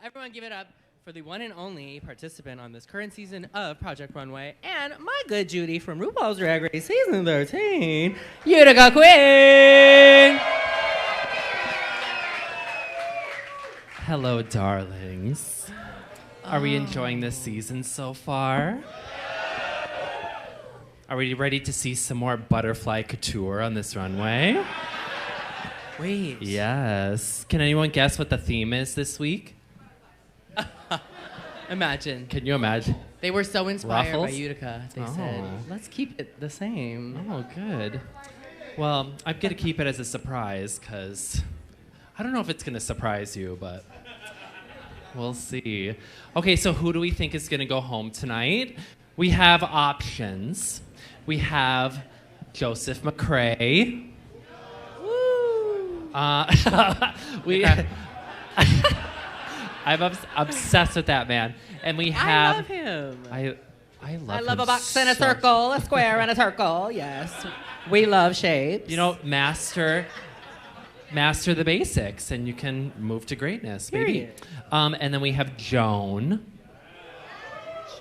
Everyone give it up for the one and only participant on this current season of Project Runway and my good Judy from RuPaul's Drag Race Season 13, Utica Queen! Hello, darlings. Are we enjoying this season so far? Are we ready to see some more butterfly couture on this runway? Wait. Yes. Can anyone guess what the theme is this week? Imagine. Can you imagine? They were so inspired Ruffles? by Utica. They said, let's keep it the same. Oh, good. Well, I'm going to keep it as a surprise because I don't know if it's going to surprise you, but we'll see. Okay, so who do we think is going to go home tonight? We have options. We have Joseph McCrae. Woo! I'm obsessed with that man. And we have... I love him. I love a box and a circle, a square and a circle, yes. We love shapes. You know, master the basics and you can move to greatness, baby. And then we have Joan.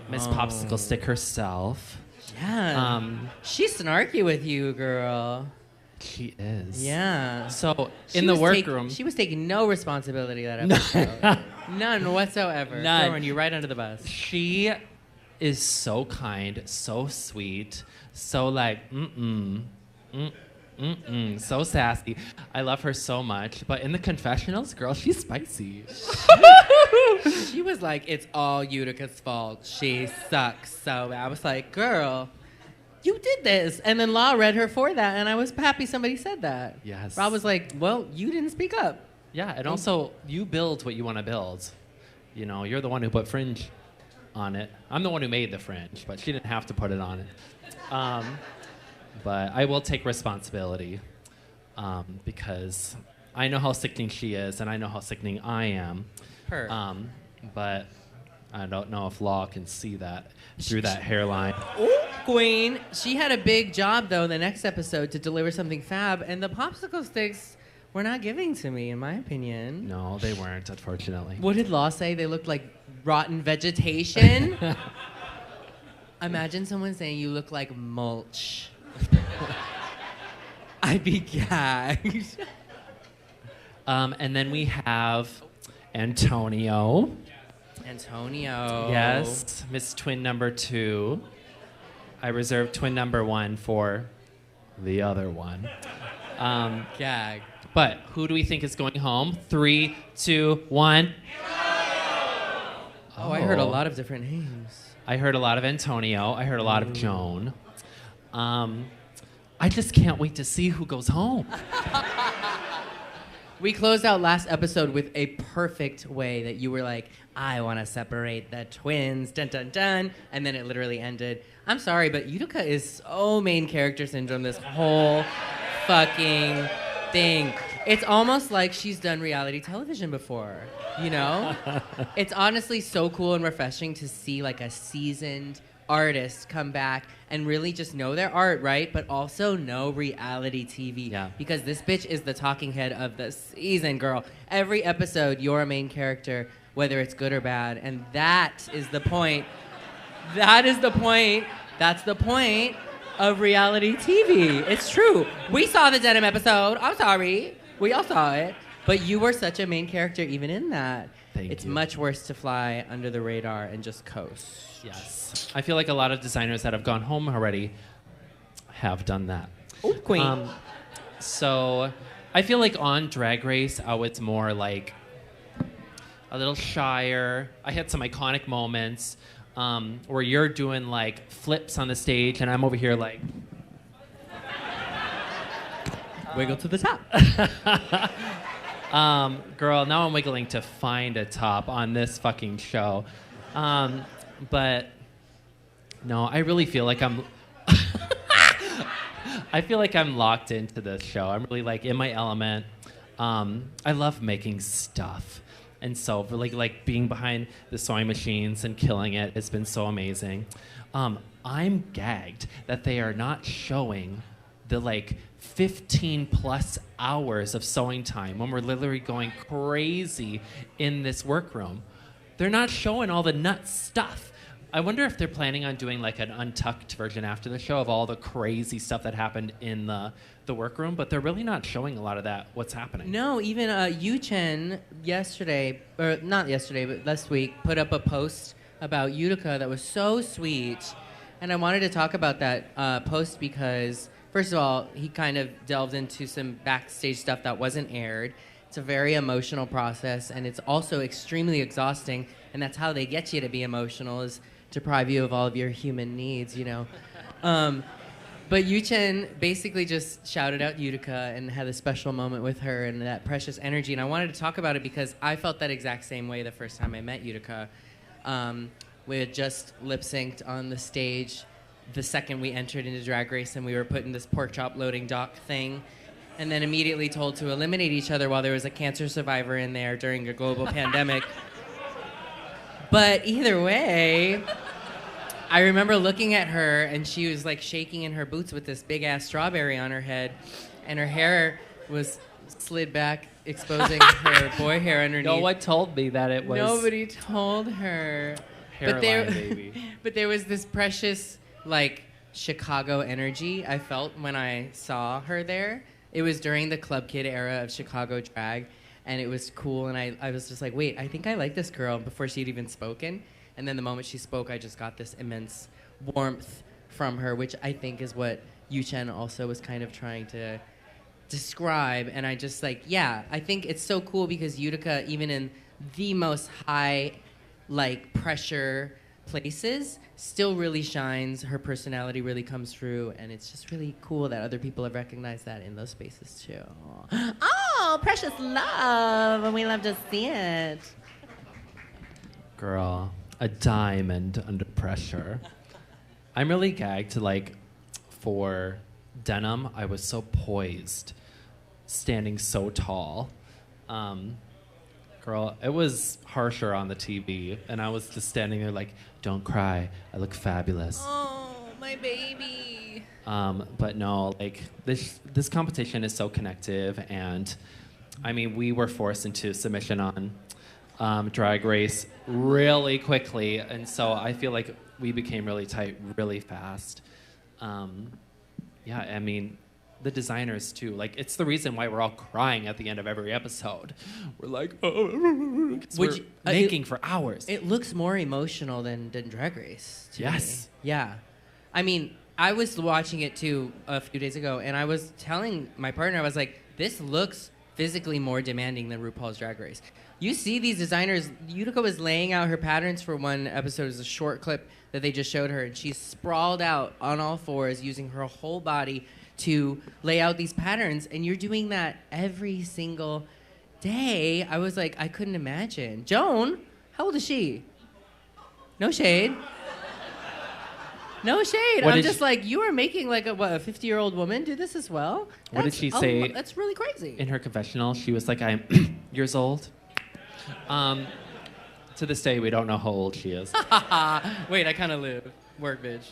Miss Popsicle Stick herself. Yeah. She's snarky with you, girl. She is. Yeah. So in the workroom, she was taking no responsibility that episode. None whatsoever. None. Throwing you right under the bus. She is so kind, so sweet, so like so sassy. I love her so much. But in the confessionals, girl, she's spicy. She was like, it's all Utica's fault. She sucks so bad. I was like, girl, you did this. And then Law read her for that, and I was happy somebody said that. Yes. Rob was like, well, you didn't speak up. Yeah, and also, you build what you want to build. You know, you're the one who put fringe on it. I'm the one who made the fringe, but she didn't have to put it on it. But I will take responsibility because I know how sickening she is, and I know how sickening I am. Her. But I don't know if Law can see that through that hairline. Oh, Queen. She had a big job, though, the next episode to deliver something fab, and the popsicle sticks were not giving to me, in my opinion. No, they weren't, unfortunately. What did Law say? They looked like rotten vegetation? Imagine someone saying you look like mulch. I'd be gagged. And then we have Antonio. Antonio. Yes, Miss Twin number 2. I reserved twin number 1 for the other one. Gag. But who do we think is going home? 3, 2, 1. Oh, I heard a lot of different names. I heard a lot of Antonio. I heard a lot of Joan. I just can't wait to see who goes home. We closed out last episode with a perfect way that you were like, I want to separate the twins, dun dun dun, and then it literally ended. I'm sorry, but Utica is so main character syndrome this whole fucking thing. It's almost like she's done reality television before, you know? It's honestly so cool and refreshing to see like a seasoned artist come back and really just know their art, right? But also know reality TV. Yeah. Because this bitch is the talking head of the season, girl. Every episode, you're a main character, whether it's good or bad. And that is the point. That is the point. That's the point of reality TV. It's true. We saw the denim episode. I'm sorry. We all saw it. But you were such a main character even in that. It's much worse to fly under the radar and just coast. Yes. I feel like a lot of designers that have gone home already have done that. Oh, Queen. So I feel like on Drag Race, it's more like a little shyer. I had some iconic moments where you're doing like flips on the stage and I'm over here like... Wiggle to the top. Girl, now I'm wiggling to find a top on this fucking show. But no, I really feel like I'm I feel like I'm locked into this show. I'm really like in my element. I love making stuff. And so really like being behind the sewing machines and killing it has been so amazing. I'm gagged that they are not showing the like 15 plus hours of sewing time when we're literally going crazy in this workroom. They're not showing all the nuts stuff. I wonder if they're planning on doing like an untucked version after the show of all the crazy stuff that happened in the workroom, but they're really not showing a lot of that, what's happening. No, even Yu-Chen yesterday, or not yesterday, but last week, put up a post about Utica that was so sweet. And I wanted to talk about that post because, first of all, he kind of delved into some backstage stuff that wasn't aired. It's a very emotional process, and it's also extremely exhausting, and that's how they get you to be emotional, is deprive you of all of your human needs, you know. But Yu-Chen basically just shouted out Utica and had a special moment with her and that precious energy. And I wanted to talk about it because I felt that exact same way the first time I met Utica. We had just lip-synced on the stage the second we entered into Drag Race, and we were put in this pork chop loading dock thing, and then immediately told to eliminate each other while there was a cancer survivor in there during a global pandemic. But either way, I remember looking at her, and she was like shaking in her boots with this big ass strawberry on her head, and her hair was slid back, exposing her boy hair underneath. No one told me that it was. Nobody told her. Hairline, baby. But there was this precious, like, Chicago energy I felt when I saw her there. It was during the Club Kid era of Chicago drag, and it was cool, and I was just like, wait, I think I like this girl before she'd even spoken. And then the moment she spoke, I just got this immense warmth from her, which I think is what Yu-Chen also was kind of trying to describe. And I just like, yeah, I think it's so cool because Utica, even in the most high, like, pressure places, still really shines. Her personality really comes through, and it's just really cool that other people have recognized that in those spaces too. Oh, precious love, and we love to see it. Girl, a diamond under pressure. I'm really gagged to, like, for denim, I was so poised, standing so tall. Girl, it was harsher on the TV, and I was just standing there like, don't cry, I look fabulous. Oh, my baby. But no, like, this competition is so connective, and I mean, we were forced into submission on Drag Race really quickly, and so I feel like we became really tight really fast. Yeah, I mean, the designers too. Like, it's the reason why we're all crying at the end of every episode. We're like, oh, we're making for hours. It looks more emotional than Drag Race to Yes. me. Yeah. I mean, I was watching it too a few days ago, and I was telling my partner, I was like, this looks physically more demanding than RuPaul's Drag Race. You see these designers, Utica was laying out her patterns for one episode. It was a short clip that they just showed her, and she's sprawled out on all fours using her whole body to lay out these patterns, and you're doing that every single day. I was like, I couldn't imagine. Joan, how old is she? No shade. No shade. I'm just like, you are making like a 50-year-old woman do this as well? What did she say? That's really crazy. In her confessional, she was like, I'm years old. To this day, we don't know how old she is. Wait, I kind of live. Work, bitch.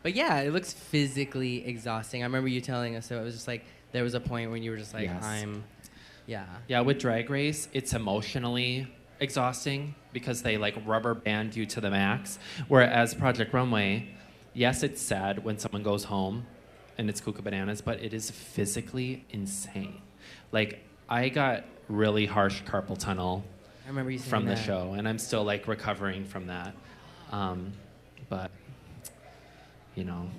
But yeah, it looks physically exhausting. I remember you telling us, so it was just like, there was a point when you were just like, Yes. Yeah, with Drag Race, it's emotionally exhausting because they like rubber band you to the max. Whereas Project Runway, yes, it's sad when someone goes home and it's cuckoo bananas, but it is physically insane. Like, I got really harsh carpal tunnel I remember you saying from the that. show, and I'm still like recovering from that. But you know,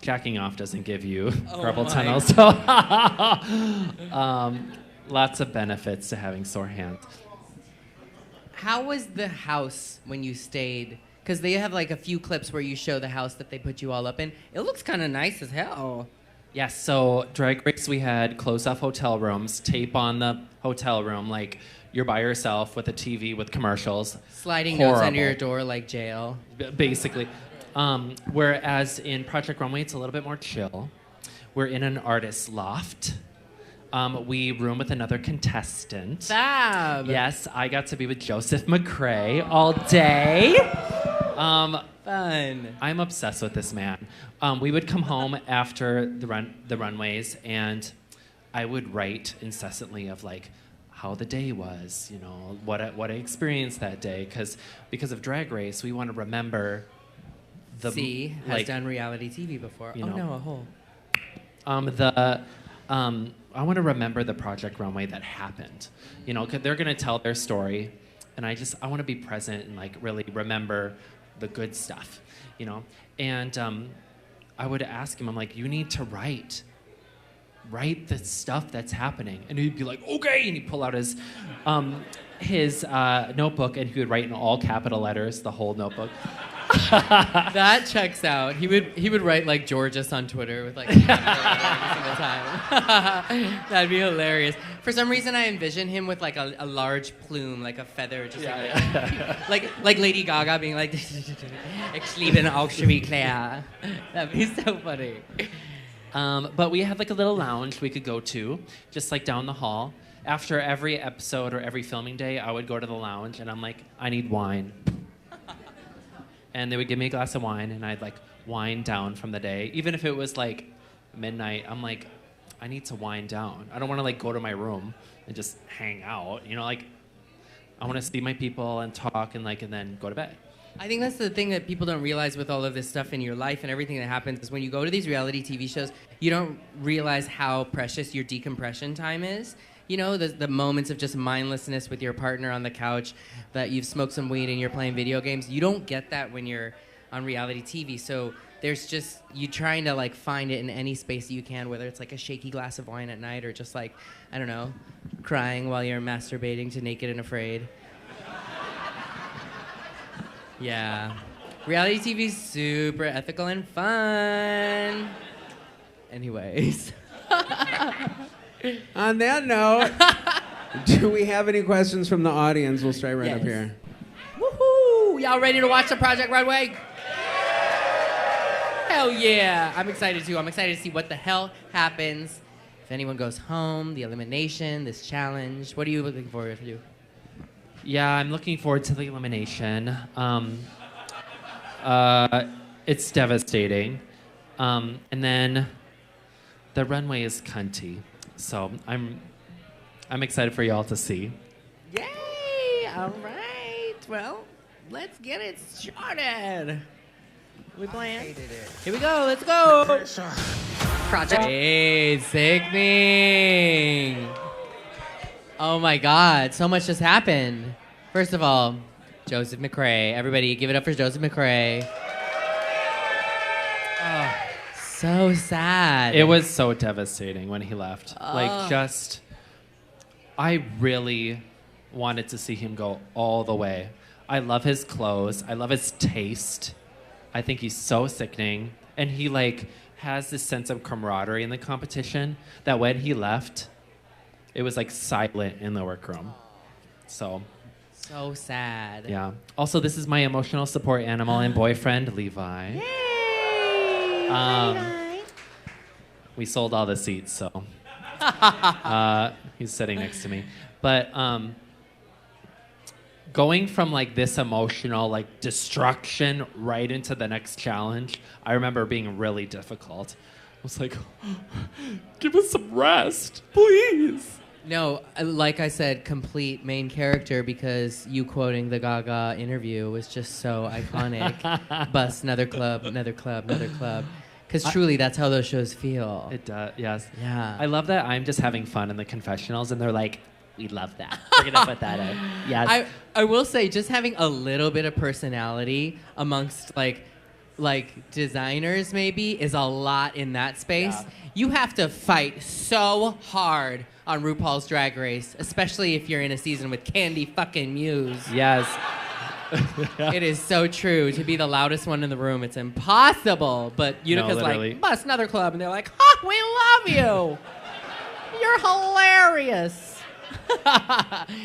jacking off doesn't give you carpal tunnel, so lots of benefits to having sore hands. How was the house when you stayed? Because they have like a few clips where you show the house that they put you all up in. It looks kind of nice as hell. Yes, so Drag Race, we had closed-off hotel rooms, tape on the hotel room, like you're by yourself with a TV with commercials. Sliding Horrible. notes under your door like jail. Basically. Whereas in Project Runway, it's a little bit more chill. We're in an artist's loft. We room with another contestant. Fab. Yes, I got to be with Joseph McCrae all day. Fun. I'm obsessed with this man. We would come home after the runways, and I would write incessantly of like how the day was, you know, what I experienced that day, because of Drag Race, we want to remember the has done reality TV before. You know, no, a hole. I want to remember the Project Runway that happened. You know, 'cause they're gonna tell their story, and I want to be present and like really remember the good stuff, you know. And I would ask him, I'm like, you need to write the stuff that's happening, and he'd be like, okay, and he'd pull out his notebook, and he would write in all capital letters the whole notebook. That checks out. He would write like Georges on Twitter with like every single time. That'd be hilarious. For some reason, I envision him with like a large plume, like a feather, just like Lady Gaga being like, "Ich liebe auch Claire." That'd be so funny. But we had like a little lounge we could go to, just like down the hall. After every episode or every filming day, I would go to the lounge, and I'm like, I need wine. And they would give me a glass of wine, and I'd like wind down from the day. Even if it was like midnight, I'm like, I need to wind down. I don't want to like go to my room and just hang out. You know, like I want to see my people and talk and then go to bed. I think that's the thing that people don't realize with all of this stuff in your life and everything that happens is when you go to these reality TV shows, you don't realize how precious your decompression time is. You know, the moments of just mindlessness with your partner on the couch, that you've smoked some weed and you're playing video games. You don't get that when you're on reality TV. So there's just, you trying to like find it in any space that you can, whether it's like a shaky glass of wine at night or just like, I don't know, crying while you're masturbating to Naked and Afraid. Yeah. Reality TV's super ethical and fun. Anyways. On that note, do we have any questions from the audience? We'll start right up here. Woohoo! Y'all ready to watch the Project Runway? Hell yeah! I'm excited too. I'm excited to see what the hell happens. If anyone goes home, the elimination, this challenge. What are you looking forward to? Yeah, I'm looking forward to the elimination. It's devastating. And then the runway is cunty. So I'm excited for y'all to see. Yay! All right. Well, let's get it started. We playing? Here we go. Let's go. Project. Hey, sickening. Oh my God, so much just happened. First of all, Joseph McCrae. Everybody give it up for Joseph McCrae. Oh, so sad. It was so devastating when he left. I really wanted to see him go all the way. I love his clothes. I love his taste. I think he's so sickening. And he like has this sense of camaraderie in the competition that when he left, it was like silent in the workroom. So sad. Yeah. Also, this is my emotional support animal and boyfriend, Levi. Yay! We sold all the seats, so he's sitting next to me. But going from like this emotional like destruction right into the next challenge, I remember being really difficult. I was like, give us some rest, please. No, like I said, complete main character because you quoting the Gaga interview was just so iconic. Bust, another club, another club, another club. Because truly, that's how those shows feel. It does, yes. Yeah. I love that I'm just having fun in the confessionals, and they're like, we love that. We're going to put that in. Yes. I will say, just having a little bit of personality amongst, like designers maybe is a lot in that space. Yeah. You have to fight so hard on RuPaul's Drag Race, especially if you're in a season with Candy fucking Muse. Yes. It is so true. To be the loudest one in the room, it's impossible. But Utica's like, bust another club. And they're like, we love you. You're hilarious.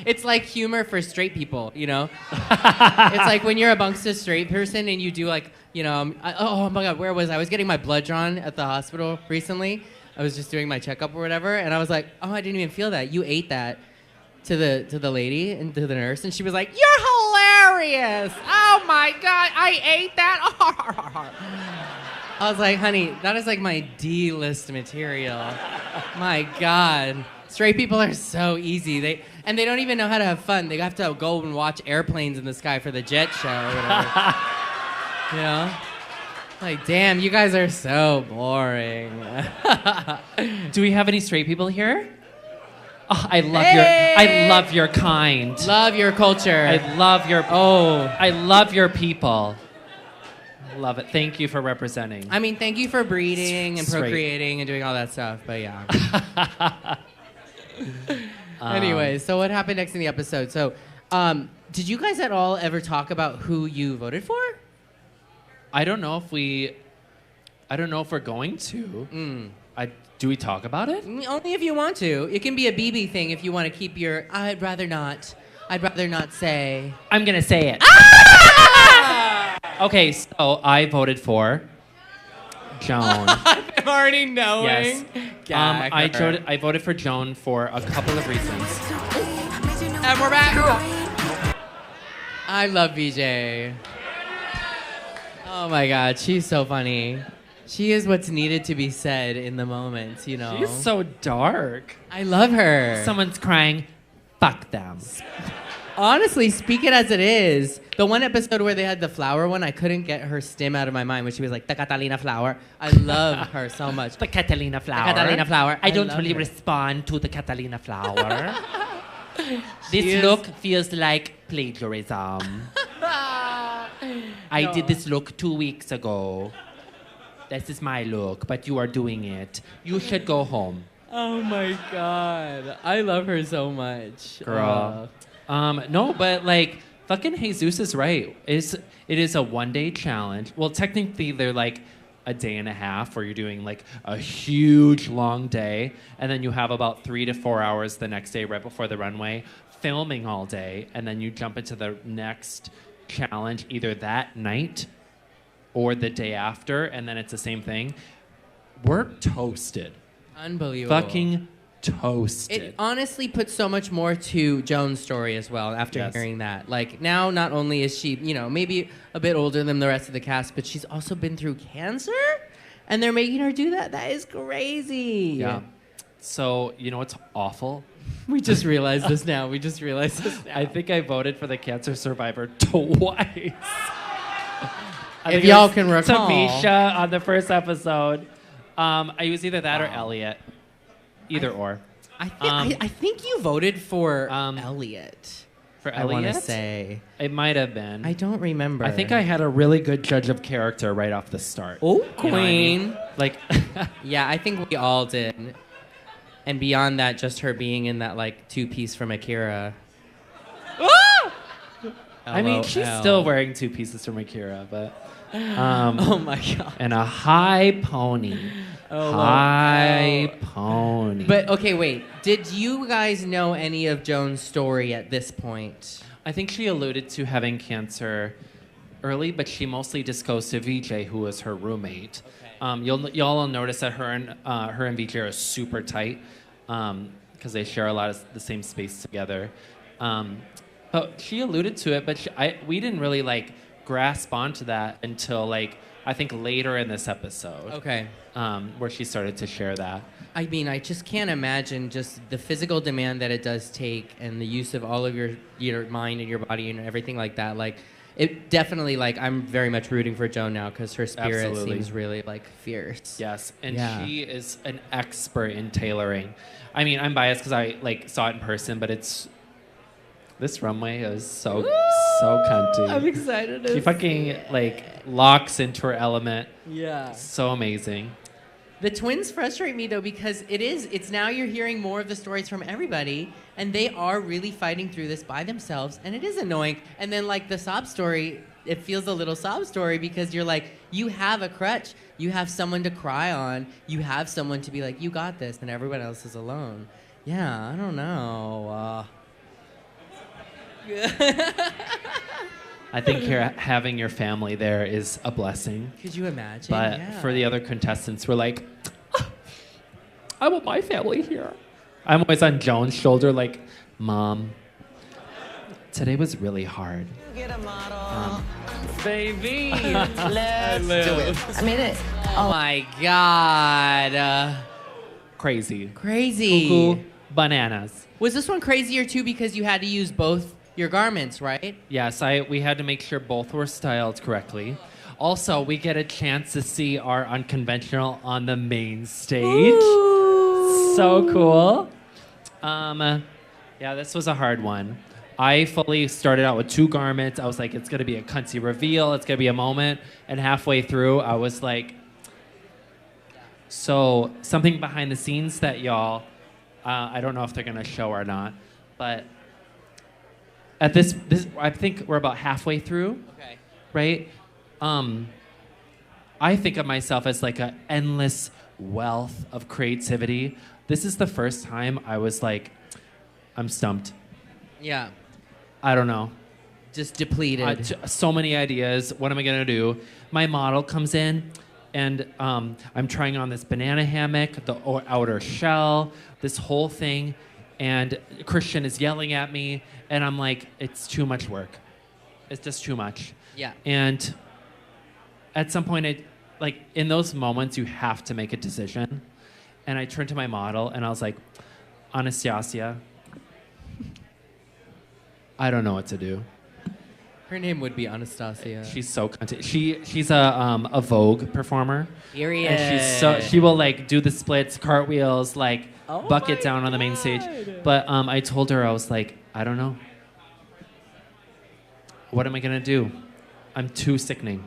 It's like humor for straight people, you know? It's like when you're amongst a straight person and you do like, you know, oh my God, where was I? I was getting my blood drawn at the hospital recently. I was just doing my checkup or whatever, and I was like, oh, I didn't even feel that. You ate that to the lady and to the nurse, and she was like, you're glorious. Oh my God, I ate that. I was like, honey, that is like my D-list material. My God. Straight people are so easy. They don't even know how to have fun. They have to go and watch airplanes in the sky for the jet show or whatever. You know? Like, damn, you guys are so boring. Do we have any straight people here? Oh, I love your kind. Love your culture. I love your people. Love it. Thank you for representing. I mean, thank you for breeding and Straight. procreating and doing all that stuff, but yeah. Anyway, so what happened next in the episode? So, did you guys at all ever talk about who you voted for? I don't know if we're going to. Do we talk about it? Only if you want to. It can be a BB thing if you want to keep your, I'd rather not say. I'm going to say it. Okay, so I voted for Joan. I'm already knowing. Yes. I voted for Joan for a couple of reasons. And we're back. I love VJ. Oh my God, she's so funny. She is what's needed to be said in the moment, you know. She's so dark. I love her. Someone's crying, fuck them. Honestly, speak it as it is. The one episode where they had the flower one, I couldn't get her stim out of my mind when she was like, the Catalina flower. I love her so much. The Catalina flower. The Catalina flower. I don't love really her. respond to the Catalina flower. This look feels like plagiarism. I did this look 2 weeks ago. This is my look, but you are doing it. You should go home. Oh my God. I love her so much. Girl. No, but like, fucking Jesus is right. It is a one-day challenge. Well, technically, they're like a day and a half where you're doing like a huge long day, and then you have about 3 to 4 hours the next day right before the runway, filming all day, and then you jump into the next challenge either that night or the day after, and then it's the same thing. We're toasted. Unbelievable. Fucking toasted. It honestly puts so much more to Joan's story as well after Yes. hearing that. Like, now not only is she, you know, maybe a bit older than the rest of the cast, but she's also been through cancer, and they're making her do that. That is crazy. Yeah. So, you know what's awful? We just realized this now. I think I voted for the cancer survivor twice. If y'all can recall. Tamisha on the first episode. I was either that or Elliot. Either or. I think you voted for Elliot. For I want to Elliot? say. It might have been. I don't remember. I think I had a really good judge of character right off the start. Oh, You know what I mean? queen. Like, Yeah, I think we all did. And beyond that, just her being in that like two-piece from Akira. I mean, she's LOL. still wearing 2 pieces from Akira, but. Oh my God. And a high pony. High pony. But okay, wait. Did you guys know any of Joan's story at this point? I think she alluded to having cancer early, but she mostly disclosed to VJ, who was her roommate. Okay. Y'all will notice that her and VJ are super tight because they share a lot of the same space together. But she alluded to it, but we didn't really like grasp onto that until like I think later in this episode. Okay. Where she started to share that. I mean, I just can't imagine just the physical demand that it does take and the use of all of your mind and your body and everything like that. Like, it definitely, like, I'm very much rooting for Joan now because her spirit Absolutely. seems really, like, fierce. Yes, and Yeah. she is an expert in tailoring. I mean, I'm biased because I like saw it in person, but this runway is so cunty. I'm excited. She fucking like locks into her element. Yeah. So amazing. The twins frustrate me though because it's now you're hearing more of the stories from everybody and they are really fighting through this by themselves and it is annoying. And then like the sob story, it feels a little sob story because you're like, you have a crutch, you have someone to cry on, you have someone to be like, you got this, and everyone else is alone. Yeah, I don't know. I think having your family there is a blessing. Could you imagine? But Yeah. for the other contestants, we're like, I want my family here. I'm always on Joan's shoulder, like, Mom, today was really hard. Get a model. Baby. Let's do it. I made it. Oh my God. Crazy. Crazy. Cuckoo bananas. Was this one crazier too because you had to use both your garments, right? Yes, we had to make sure both were styled correctly. Also, we get a chance to see our Unconventional on the main stage. Ooh. So cool. Yeah, this was a hard one. I fully started out with 2 garments. I was like, it's gonna be a cunty reveal. It's gonna be a moment. And halfway through, I was like, so something behind the scenes that y'all, I don't know if they're gonna show or not, but at this, I think we're about halfway through. Okay. Right? I think of myself as like an endless wealth of creativity. This is the first time I was like, I'm stumped. Yeah. I don't know. Just depleted. So many ideas. What am I gonna do? My model comes in, and I'm trying on this banana hammock, the outer shell, this whole thing, and Christian is yelling at me, and I'm like, it's too much work. It's just too much. Yeah. And at some point, in those moments, you have to make a decision. And I turned to my model, and I was like, Anastasia, I don't know what to do. Her name would be Anastasia. She's so she's a Vogue performer. Period. And she will like do the splits, cartwheels, like Oh bucket my down on the main stage. God. But I told her, I was like, I don't know. What am I gonna do? I'm too sickening.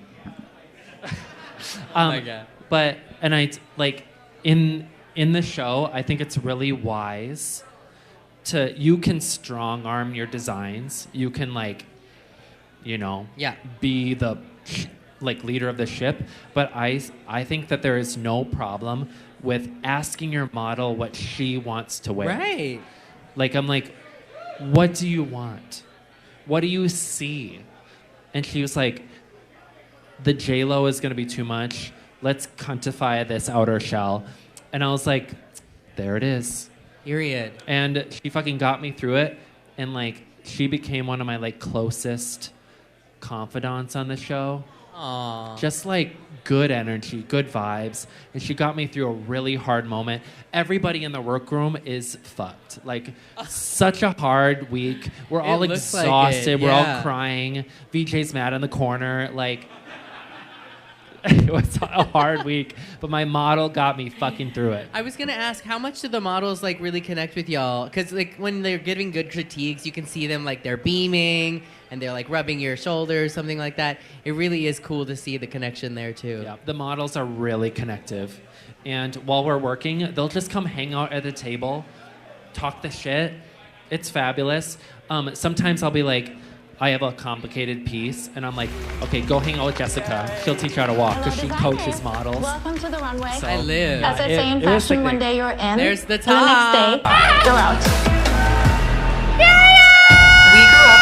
Oh my God. But and I like in the show, I think it's really wise you can strong arm your designs. You can Yeah. be the leader of the ship. But I think that there is no problem with asking your model what she wants to wear. Right. I'm like, what do you want? What do you see? And she was like, the J-Lo is gonna be too much. Let's cuntify this outer shell. And I was like, there it is. Period. And she fucking got me through it. And she became one of my closest confidants on the show. Aww. Just good energy, good vibes. And she got me through a really hard moment. Everybody in the workroom is fucked. Such a hard week. We're all looks like exhausted. it, We're all yeah. crying. VJ's mad in the corner. It was a hard week, but my model got me fucking through it. I was gonna ask, how much do the models really connect with y'all? Because when they're giving good critiques, you can see them they're beaming and they're rubbing your shoulder or something like that. It really is cool to see the connection there too. Yeah, the models are really connective, and while we're working, they'll just come hang out at the table, talk the shit. It's fabulous. Sometimes I'll be like, I have a complicated piece, and I'm like, okay, go hang out with Jessica. She'll teach you how to walk because she coaches models. Welcome to the runway. I live. As I say in it was fashion, one sickening. day you're in. There's the and the next day, top. you're out. We grew up.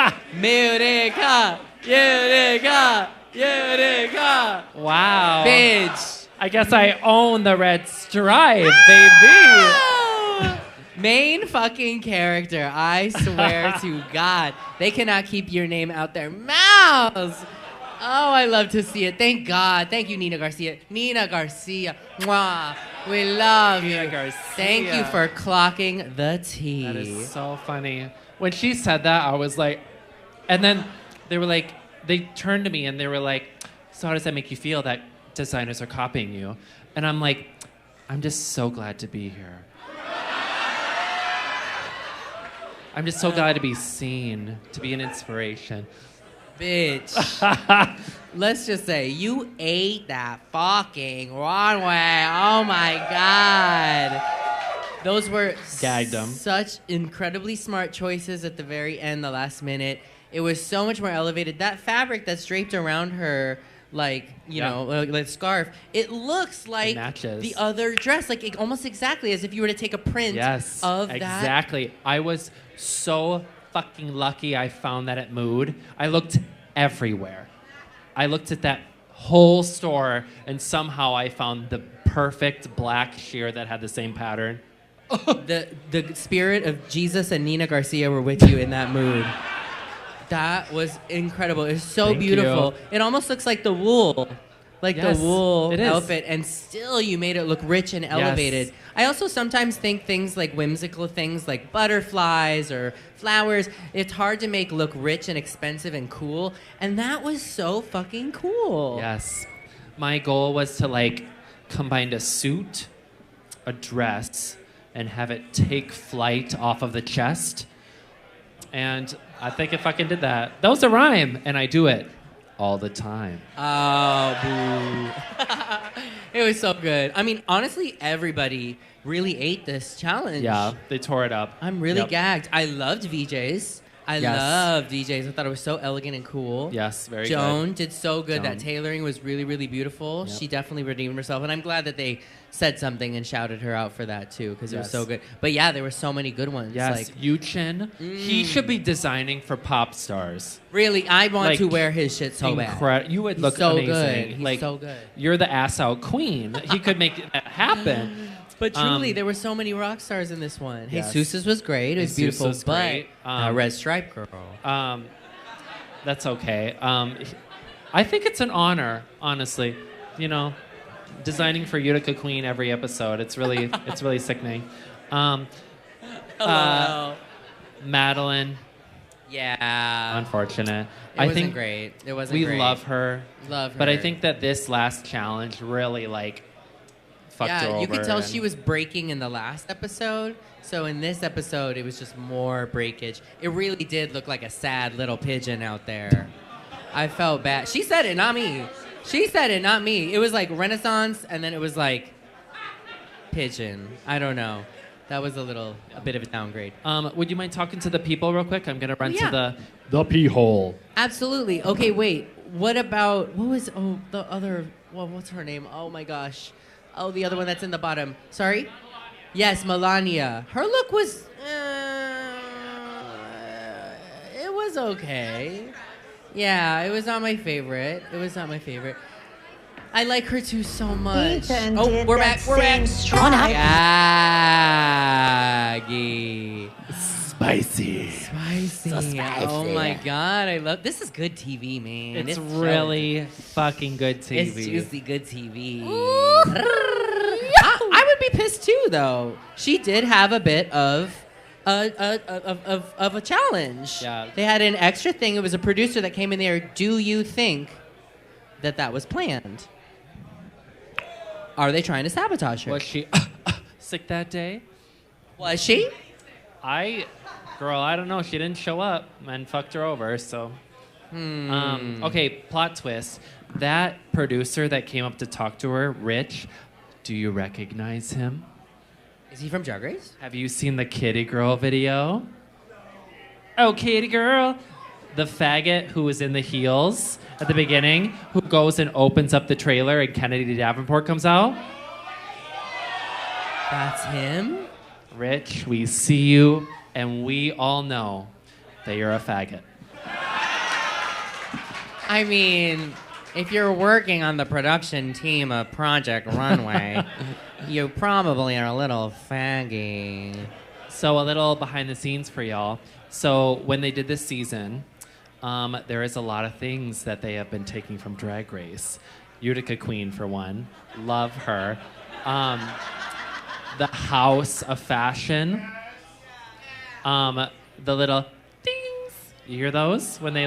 Oh! Utica! Utica! Utica! Wow. Bitch! I guess I own the red stripe, baby. Main fucking character. I swear to God. They cannot keep your name out their mouths. Oh, I love to see it. Thank God. Thank you, Nina Garcia. Nina Garcia. Mwah. We love you. Nina Garcia. Thank you for clocking the tea. That is so funny. When she said that, I was like, and then they were like, they turned to me and they were like, so how does that make you feel that designers are copying you? And I'm like, I'm just so glad to be here. I'm just so glad to be seen, to be an inspiration. Bitch. Let's just say you ate that fucking runway. Oh my God. Those were Gagged them. such incredibly smart choices at the very end, the last minute. It was so much more elevated. That fabric that's draped around her, like scarf, it looks like matches. the other dress, almost exactly as if you were to take a print of that. Exactly. I was so fucking lucky I found that at Mood. I looked everywhere. I looked at that whole store, and somehow I found the perfect black sheer that had the same pattern. The spirit of Jesus and Nina Garcia were with you in that mood. That was incredible. It's so Thank beautiful. you. It almost looks like the wool. Like Yes, the wool it is. outfit, and still you made it look rich and elevated. I also sometimes think things like whimsical things like butterflies or flowers, it's hard to make look rich and expensive and cool, and that was so fucking cool. Yes. My goal was to like combine a suit, a dress, and have it take flight off of the chest. And I think if I can did that, that was a rhyme, and I do it all the time. Oh, boo. It was so good. I mean, honestly, everybody really ate this challenge. Yeah, they tore it up. I'm really Yep. gagged. I loved VJs. I Yes. loved VJs. I thought it was so elegant and cool. Yes, very Joan good. did so good. That Joan. tailoring was really, really beautiful. Yep. She definitely redeemed herself. And I'm glad that they said something and shouted her out for that, too, because it was Yes. so good. But yeah, there were so many good ones. Yes, Like, Yuchen. He should be designing for pop stars. really, I want Like, to wear his shit so bad. You would He's look so amazing. good. He's like, so good. You're the ass out queen. He could make that happen. But truly, Um, there were so many rock stars in this one. Yes. Jesus's was great. It was Jesus beautiful. was but great. Red Stripe Girl. That's okay. I think it's an honor, honestly. You know, designing for Utica Queen every episode. It's really sickening. Hello. Madeline, Yeah. unfortunate. It I wasn't think great. It wasn't we great. love her. Love her. But I think that this last challenge really like fucked her over. you could tell and- she was breaking in the last episode. So in this episode, it was just more breakage. It really did look like a sad little pigeon out there. I felt bad. She said it, not me. She said it, not me. It was like Renaissance, and then it was like pigeon. I don't know. That was a bit of a downgrade. Would you mind talking to the people real quick? I'm gonna run Yeah. to the pee hole. Absolutely. Okay, wait. What about the other? Well, what's her name? Oh my gosh. Oh, the other one that's in the bottom. Sorry. Yes, Melania. Her look was. It was okay. Yeah, it was not my favorite. I like her too so much. Ethan Oh, did we're that back. We're back. same stride. Gaggy. Spicy. Spicy. So spicy. Oh my god, I love this. Is good TV, man. It's so- really fucking good TV. it's juicy good TV. I would be pissed too, though. She did have a bit of a challenge. Yeah. They had an extra thing. It was a producer that came in there. Do you think that was planned? Are they trying to sabotage her? Was she sick that day? Was she? Girl, I don't know. She didn't show up and fucked her over. So, okay. Plot twist. That producer that came up to talk to her, Rich. Do you recognize him? Is he from Drag Race? Have you seen the Kitty Girl video? Oh, Kitty Girl. The faggot who was in the heels at the beginning, who goes and opens up the trailer and Kennedy Davenport comes out. That's him? Rich, we see you, and we all know that you're a faggot. I mean, if you're working on the production team of Project Runway, you probably are a little faggy. So a little behind the scenes for y'all. So when they did this season, there is a lot of things that they have been taking from Drag Race. Utica Queen, for one. Love her. The House of Fashion. The little dings. You hear those? When they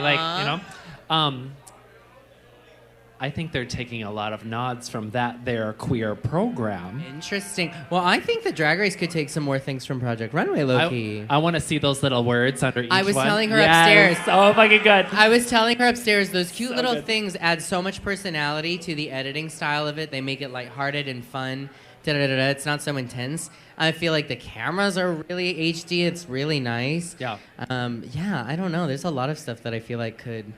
I think they're taking a lot of nods from their queer program. Interesting. Well, I think the Drag Race could take some more things from Project Runway, low-key. I want to see those little words under each one. I was telling her Yes. upstairs. Oh, fucking good. I was telling her upstairs, those cute So little good. things add so much personality to the editing style of it. They make it lighthearted and fun. Da-da-da-da. It's not so intense. I feel like the cameras are really HD. It's really nice. Yeah. Yeah, I don't know. There's a lot of stuff that I feel like could...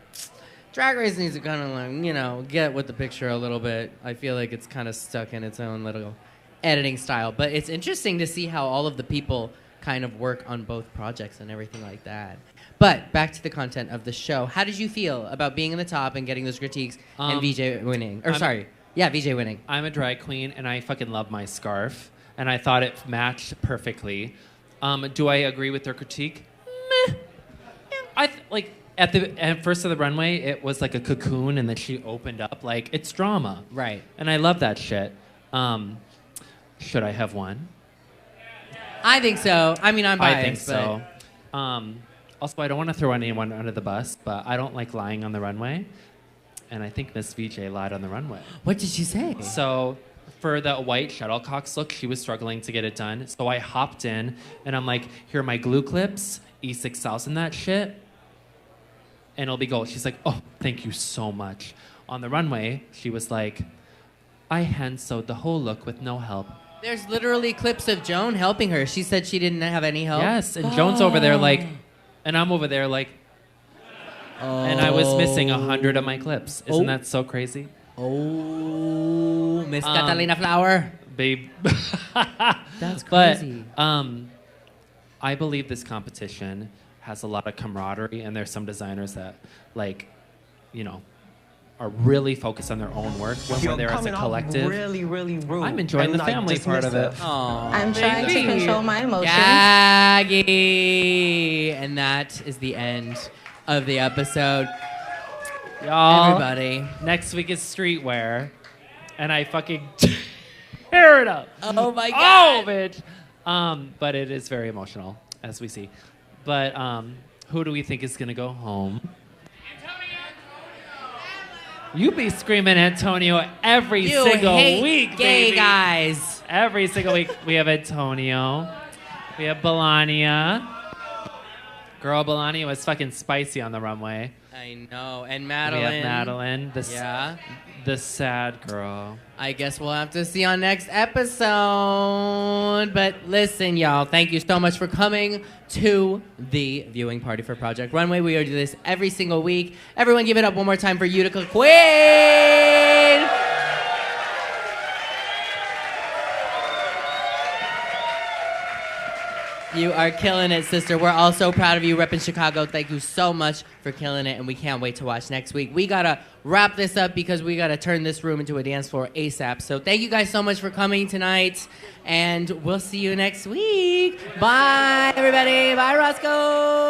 Drag Race needs to kind of, like, get with the picture a little bit. I feel like it's kind of stuck in its own little editing style. But it's interesting to see how all of the people kind of work on both projects and everything like that. But back to the content of the show. How did you feel about being in the top and getting those critiques and VJ winning? VJ winning. I'm a drag queen, and I fucking love my scarf, and I thought it matched perfectly. Do I agree with their critique? Meh. At first of the runway, it was like a cocoon, and then she opened up. Like, it's drama. Right. And I love that shit. Should I have won? I think so. I mean, I'm biased. I think so. Also, I don't want to throw anyone under the bus, but I don't like lying on the runway. And I think Miss VJ lied on the runway. What did she say? So for the white shuttlecocks look, she was struggling to get it done. So I hopped in, and I'm like, here are my glue clips, E6000 that shit, and it'll be gold. She's like, oh, thank you so much. On the runway, she was like, I hand sewed the whole look with no help. There's literally clips of Joan helping her. She said she didn't have any help. Yes, and Joan's over there like, and I'm over there like, and I was missing 100 of my clips. Isn't that so crazy? Oh, Miss Catalina Flower. Babe. That's crazy. But I believe this competition has a lot of camaraderie, and there's some designers that, like, you know, are really focused on their own work when we're there as a collective. Really, really rude. I'm enjoying the family part of it. Aww, I'm trying to control my emotions. Gaggy. And that is the end of the episode. Y'all, everybody, next week is streetwear, and I fucking tear it up. Oh my god. Oh, bitch. But it is very emotional, as we see. But who do we think is gonna go home? You be screaming Antonio every single week, gay baby. Guys. Every single week we have Antonio. We have Belania. Girl, Belania was fucking spicy on the runway. I know. And Madeline. We have Madeline, the sad girl. I guess we'll have to see on next episode. But listen, y'all, thank you so much for coming to the viewing party for Project Runway. We do this every single week. Everyone give it up one more time for Utica Queen! You are killing it, sister. We're all so proud of you, repping Chicago. Thank you so much for killing it, and we can't wait to watch next week. We gotta wrap this up because we gotta turn this room into a dance floor ASAP. So thank you guys so much for coming tonight, and we'll see you next week. Bye, everybody. Bye, Roscoe.